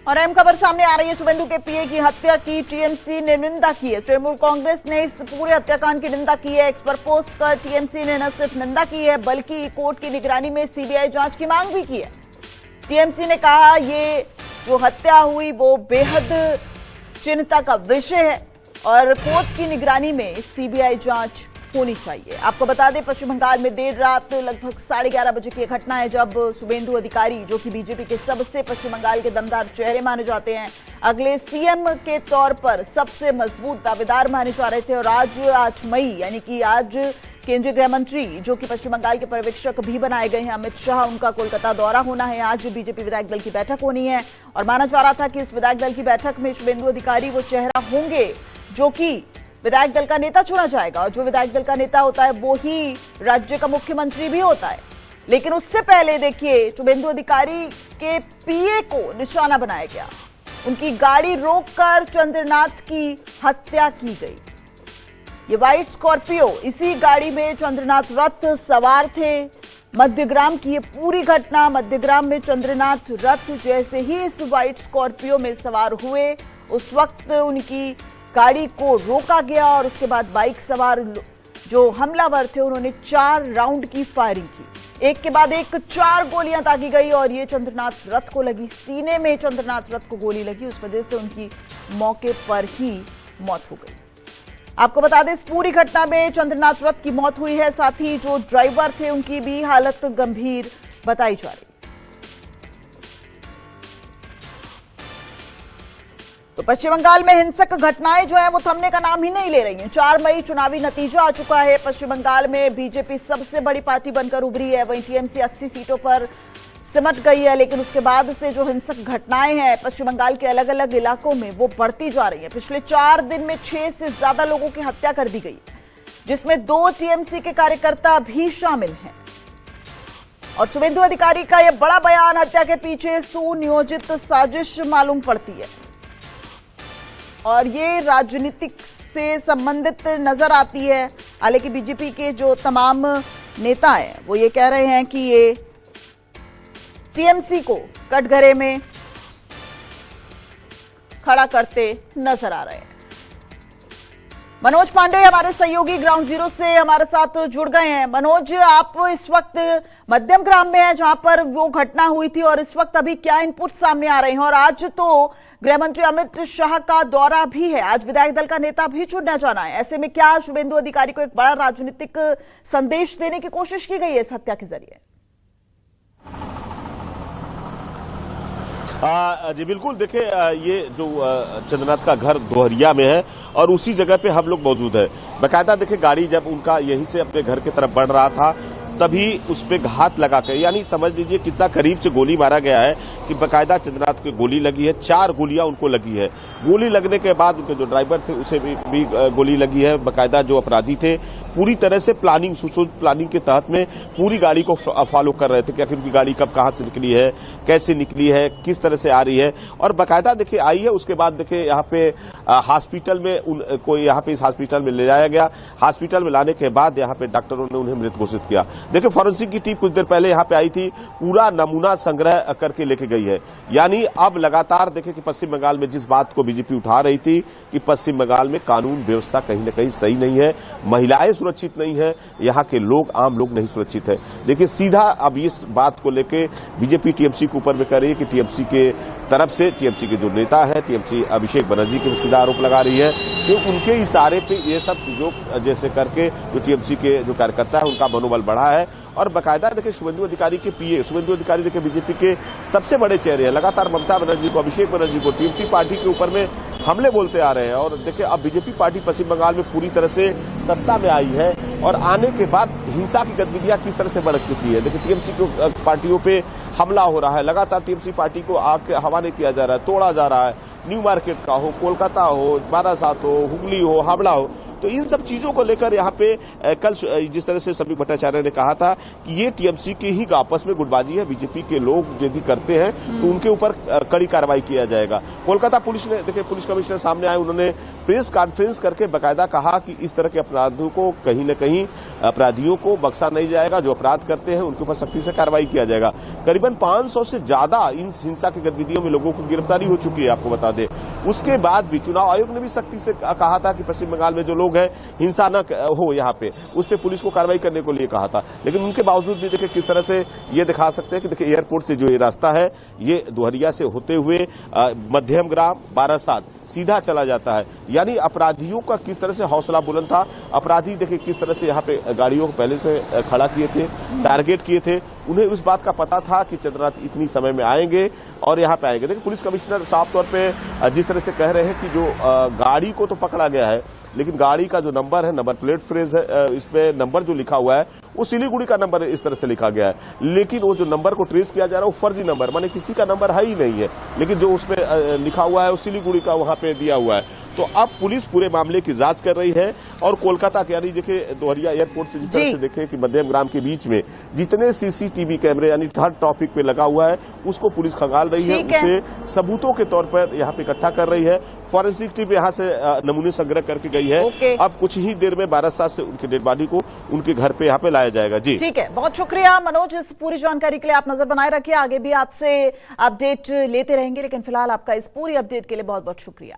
और अहम खबर सामने आ रही है। शुभेंदु के पीए की हत्या की टीएमसी ने निंदा की है। तृणमूल कांग्रेस ने इस पूरे हत्याकांड की निंदा की है। एक्स पर पोस्ट कर टीएमसी ने न सिर्फ निंदा की है बल्कि कोर्ट की निगरानी में सीबीआई जांच की मांग भी की है। टीएमसी ने कहा ये जो हत्या हुई वो बेहद चिंता का विषय है और कोर्ट की निगरानी में सीबीआई जांच होनी चाहिए। आपको बता दें, पश्चिम बंगाल में देर रात लगभग 11:30 बजे की घटना है जब शुभेंदु अधिकारी, जो कि बीजेपी के सबसे पश्चिम बंगाल के दमदार चेहरे माने जाते हैं, अगले सीएम के तौर पर सबसे मजबूत दावेदार माने जा रहे थे। और आज 8 मई यानी कि आज केंद्रीय गृह मंत्री, जो कि पश्चिम बंगाल के पर्यवेक्षक भी बनाए गए हैं, अमित शाह, उनका कोलकाता दौरा होना है। आज बीजेपी विधायक दल की बैठक होनी है और माना जा रहा था कि इस विधायक दल की बैठक में शुभेंदु अधिकारी वो चेहरा होंगे जो कि विधायक दल का नेता चुना जाएगा और जो विधायक दल का नेता होता है वो ही राज्य का मुख्यमंत्री भी होता है। लेकिन उससे पहले देखिए, शुभेंदु अधिकारी के पीए को निशाना बनाया गया, उनकी गाड़ी रोककर चंद्रनाथ की हत्या की गई। ये व्हाइट स्कॉर्पियो, इसी गाड़ी में चंद्रनाथ रथ सवार थे। मध्यग्राम की ये पूरी घटना, मध्यग्राम में चंद्रनाथ रथ जैसे ही इस व्हाइट स्कॉर्पियो में सवार हुए, उस वक्त उनकी गाड़ी को रोका गया और उसके बाद बाइक सवार जो हमलावर थे उन्होंने 4 राउंड की फायरिंग की। एक के बाद एक 4 गोलियां दागी गई और ये चंद्रनाथ रथ को लगी। सीने में चंद्रनाथ रथ को गोली लगी, उस वजह से उनकी मौके पर ही मौत हो गई। आपको बता दें, इस पूरी घटना में चंद्रनाथ रथ की मौत हुई है, साथ ही जो ड्राइवर थे उनकी भी हालत गंभीर बताई जा रही। तो पश्चिम बंगाल में हिंसक घटनाएं जो है वो थमने का नाम ही नहीं ले रही हैं। 4 मई चुनावी नतीजा आ चुका है। पश्चिम बंगाल में बीजेपी सबसे बड़ी पार्टी बनकर उभरी है, वहीं टीएमसी 80 सीटों पर सिमट गई है। लेकिन उसके बाद से जो हिंसक घटनाएं हैं पश्चिम बंगाल के अलग अलग इलाकों में वो बढ़ती जा रही है। पिछले 4 दिन में 6 से ज्यादा लोगों की हत्या कर दी गई, जिसमें 2 टीएमसी के कार्यकर्ता भी शामिल हैं। और शुभेंदु अधिकारी का यह बड़ा बयान हत्या के पीछे सुनियोजित साजिश मालूम पड़ती है और ये राजनीतिक से संबंधित नजर आती है। हालांकि बीजेपी के जो तमाम नेता हैं वो ये कह रहे हैं कि ये टीएमसी को कटघरे में खड़ा करते नजर आ रहे हैं। मनोज पांडे हमारे सहयोगी ग्राउंड जीरो से हमारे साथ जुड़ गए हैं। मनोज, आप इस वक्त मध्यम ग्राम में हैं जहां पर वो घटना हुई थी और इस वक्त अभी क्या इनपुट सामने आ रहे हैं? और आज तो गृह मंत्री अमित शाह का दौरा भी है, आज विधायक दल का नेता भी चुनना जाना है। ऐसे में क्या शुभेंदु अधिकारी को एक बड़ा राजनीतिक संदेश देने की कोशिश की गई है इस हत्या के जरिए? जी बिल्कुल, देखिए ये जो चंद्रनाथ का घर दोहरिया में है और उसी जगह पे हम लोग मौजूद है। बाकायदा देखिए, गाड़ी जब उनका यहीं से अपने घर की तरफ बढ़ रहा था तभी उस पे घात लगा कर, यानी समझ लीजिए कितना करीब से गोली मारा गया है कि बाकायदा चंद्रनाथ को गोली लगी है। 4 गोलियां उनको लगी है। गोली लगने के बाद उनके जो ड्राइवर थे उसे भी गोली लगी है। बाकायदा जो अपराधी थे पूरी तरह से प्लानिंग, सुसूचित प्लानिंग के तहत में पूरी गाड़ी को फॉलो कर रहे थे कि आखिर उनकी गाड़ी कब कहां से निकली है, कैसे निकली है, किस तरह से आ रही है। और बाकायदा देखिए आई है। उसके बाद देखिए यहाँ पे हॉस्पिटल में उनको यहाँ पे इस हॉस्पिटल में ले जाया गया। हॉस्पिटल में लाने के बाद यहाँ पे डॉक्टरों ने उन्हें मृत घोषित किया। देखिए, फॉरेंसिक की टीम कुछ देर पहले यहाँ पे आई थी, पूरा नमूना संग्रह करके लेके गई है। यानी अब लगातार देखिए कि पश्चिम बंगाल में जिस बात को बीजेपी उठा रही थी कि पश्चिम बंगाल में कानून व्यवस्था कहीं न कहीं सही नहीं है, महिलाएं सुरक्षित नहीं है, यहाँ के लोग, आम लोग नहीं सुरक्षित है। देखिए, सीधा अब इस बात को लेके बीजेपी टीएमसी के ऊपर में कर रही है कि टीएमसी के तरफ से, टीएमसी के जो नेता है, टीएमसी अभिषेक बनर्जी के सीधा आरोप लगा रही है कि उनके इशारे पे ये सब सुजोग जैसे करके जो टीएमसी के जो कार्यकर्ता है उनका मनोबल बढ़ा है। और बाकायदा देखिए शुभेंदु अधिकारी के पीए, शुभेंदु अधिकारी देखिए बीजेपी के सबसे बड़े चेहरे हैं, लगातार ममता बनर्जी को, अभिषेक बनर्जी को, टीएमसी पार्टी के ऊपर में हमले बोलते आ रहे हैं। और देखिए अब बीजेपी पार्टी पश्चिम बंगाल में पूरी तरह से सत्ता में आई है और आने के बाद हिंसा की गतिविधियां किस तरह से बढ़ चुकी है। देखिए टीएमसी पार्टियों पे हमला हो रहा है, लगातार टीएमसी पार्टी को आग के हवाले किया जा रहा है, तोड़ा जा रहा है। न्यू मार्केट का हो, कोलकाता हो, बारासात हो, हुगली हो, हावड़ा हो, तो इन सब चीजों को लेकर यहाँ पे कल जिस तरह से समीप भट्टाचार्य ने कहा था कि ये टीएमसी के ही आपस में गुटबाजी है, बीजेपी के लोग यदि करते हैं तो उनके ऊपर कड़ी कार्रवाई किया जाएगा। कोलकाता पुलिस ने देखिए, पुलिस कमिश्नर सामने आए, उन्होंने प्रेस कॉन्फ्रेंस करके बकायदा कहा कि इस तरह के अपराधों को कहीं न कहीं अपराधियों को बख्शा नहीं जाएगा, जो अपराध करते हैं उनके ऊपर सख्ती से कार्रवाई किया जाएगा। करीबन 500 से ज्यादा इन हिंसा की गतिविधियों में लोगों की गिरफ्तारी हो चुकी है, आपको बता दें। उसके बाद भी चुनाव आयोग ने भी सख्ती से कहा था कि पश्चिम बंगाल में जो लोग हैं हिंसा न हो, यहाँ पे उस पर पुलिस को कार्रवाई करने को लिए कहा था। लेकिन उनके बावजूद भी देखिए किस तरह से ये दिखा सकते हैं कि देखिए एयरपोर्ट से जो ये रास्ता है ये दोहरिया से होते हुए मध्यम ग्राम बारासात सीधा चला जाता है। यानी अपराधियों का किस तरह से हौसला बुलंद था। अपराधी देखिए किस तरह से यहाँ पे गाड़ियों को पहले से खड़ा किए थे, टारगेट किए थे। उन्हें उस बात का पता था कि चंद्रनाथ इतनी समय में आएंगे और यहाँ पे आएंगे। देखिए पुलिस कमिश्नर साफ तौर पे जिस तरह से कह रहे हैं कि जो गाड़ी को तो पकड़ा गया है, लेकिन गाड़ी का जो नंबर है, नंबर प्लेट फ्रेज है, इस पे नंबर जो लिखा हुआ है वो सिलीगुड़ी का नंबर इस तरह से लिखा गया है। लेकिन वो जो नंबर को ट्रेस किया जा रहा है वो फर्जी नंबर, माने किसी का नंबर है ही नहीं है, लेकिन जो उसमें लिखा हुआ है वो सिलीगुड़ी का वहां पे दिया हुआ है। तो अब पुलिस पूरे मामले की जांच कर रही है और कोलकाता के यानी देखिए दोहरिया एयरपोर्ट से जिस तरह से देखें कि मध्यम ग्राम के बीच में जितने सीसीटीवी कैमरे यानी हर टॉपिक पे लगा हुआ है उसको पुलिस खंगाल रही है, उसे सबूतों के तौर पर यहाँ पे इकट्ठा कर रही है। फॉरेंसिक टीम यहाँ से नमूने संग्रह करके गई है। अब कुछ ही देर में 12 से उनकी डेड बॉडी को उनके घर पे यहाँ पे लाया जाएगा। जी ठीक है, बहुत शुक्रिया मनोज, इस पूरी जानकारी के लिए। आप नजर बनाए रखिए, आगे भी आपसे अपडेट लेते रहेंगे, लेकिन फिलहाल आपका इस पूरी अपडेट के लिए बहुत बहुत शुक्रिया।